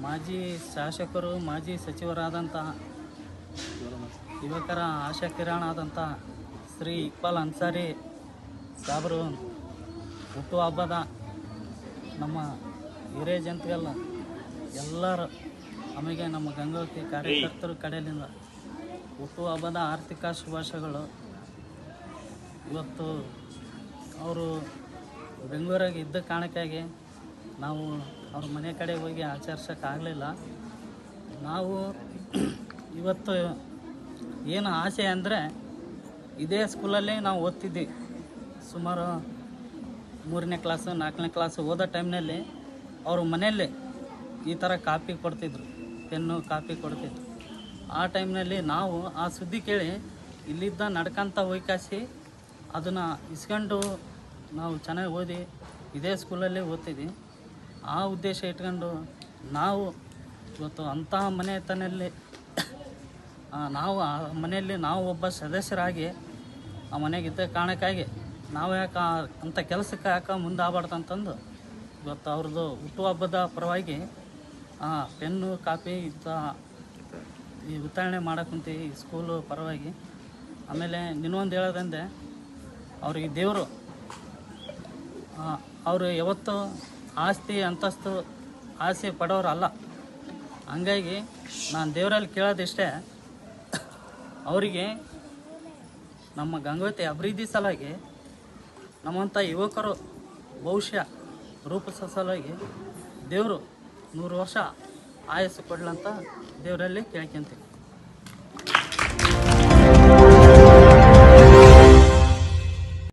ಮಾಜಿ ಶಾಸಕರು ಮಾಜಿ ಸಚಿವರಾದಂಥ ಯುವಕರ ಆಶಾ ಕಿರಣ ಆದಂಥ ಶ್ರೀ ಇಕ್ಬಾಲ್ ಅನ್ಸಾರಿ ಸಾಬರು ಹುಟ್ಟುಹಬ್ಬದ ನಮ್ಮ ಹಿರಿಯ ಜನತೆಗೆಲ್ಲ ಎಲ್ಲರೂ ಆಮೇಲೆ ನಮ್ಮ ಗಂಗಾವತಿ ಕಾರ್ಯಕರ್ತರ ಕಡೆಯಿಂದ ಹುಟ್ಟುಹಬ್ಬದ ಆರ್ಥಿಕ ಶುಭಾಶಯಗಳು. ಇವತ್ತು ಅವರು ಬೆಂಗಳೂರಾಗ ಇದ್ದ ಕಾರಣಕ್ಕಾಗಿ ನಾವು ಅವ್ರ ಮನೆ ಕಡೆ ಹೋಗಿ ಆಚರಿಸೋಕ್ಕಾಗಲಿಲ್ಲ. ನಾವು ಇವತ್ತು ಏನು ಆಸೆ ಅಂದರೆ ಇದೇ ಸ್ಕೂಲಲ್ಲಿ ನಾವು ಓದ್ತಿದ್ವಿ. ಸುಮಾರು 3ನೇ ಕ್ಲಾಸು 4ನೇ ಕ್ಲಾಸು ಓದೋ ಟೈಮ್ನಲ್ಲಿ ಅವ್ರ ಮನೆಯಲ್ಲೇ ಈ ಥರ ಕಾಪಿ ಕೊಡ್ತಿದ್ರು, ಪೆನ್ನು ಕಾಪಿ ಕೊಡ್ತಿದ್ರು. ಆ ಟೈಮ್ನಲ್ಲಿ ನಾವು ಆ ಸುದ್ದಿ ಕೇಳಿ ಇಲ್ಲಿದ್ದ ನಡ್ಕೊಂತ ಹೋಯ್ಕಾಸಿ ಅದನ್ನು ಇಸ್ಕೊಂಡು ನಾವು ಚೆನ್ನಾಗಿ ಓದಿ ಇದೇ ಸ್ಕೂಲಲ್ಲೇ ಓದ್ತಿದ್ವಿ. ಆ ಉದ್ದೇಶ ಇಟ್ಕೊಂಡು ನಾವು ಇವತ್ತು ಅಂತಹ ಮನೆತನಲ್ಲಿ ನಾವು ಆ ಮನೆಯಲ್ಲಿ ನಾವು ಒಬ್ಬ ಸದಸ್ಯರಾಗಿ ಆ ಮನೆಗಿದ್ದ ಕಾರಣಕ್ಕಾಗಿ ನಾವು ಯಾಕೆ ಅಂಥ ಕೆಲಸಕ್ಕೆ ಯಾಕೆ ಮುಂದೆ ಆಗ್ಬಾರ್ದು ಅಂತಂದು ಇವತ್ತು ಅವ್ರದ್ದು ಹುಟ್ಟುಹಬ್ಬದ ಪರವಾಗಿ ಪೆನ್ನು ಕಾಪಿ ಈ ವಿತರಣೆ ಮಾಡಕ್ಕಂತೀವಿ ಈ ಸ್ಕೂಲು ಪರವಾಗಿ. ಆಮೇಲೆ ಇನ್ನೊಂದು ಹೇಳೋದಂದೆ ಅವ್ರಿಗೆ ದೇವರು ಅವರು ಯಾವತ್ತೂ ಆಸ್ತಿ ಅಂತಸ್ತು ಆಸೆ ಪಡೋರಲ್ಲ. ಹಂಗಾಗಿ ನಾನು ದೇವರಲ್ಲಿ ಕೇಳೋದಿಷ್ಟೇ, ಅವರಿಗೆ ನಮ್ಮ ಗಂಗಾವತಿ ಅಭಿವೃದ್ಧಿ ಸಲುವಾಗಿ ನಮ್ಮಂಥ ಯುವಕರು ಭವಿಷ್ಯ ರೂಪಿಸೋ ಸಲುವಾಗಿ ದೇವರು 100 ವರ್ಷ ಆಯಸ್ಸು ಕೊಡ್ಲಂತ ದೇವರಲ್ಲಿ ಕೇಳ್ಕೊಂತೀವಿ.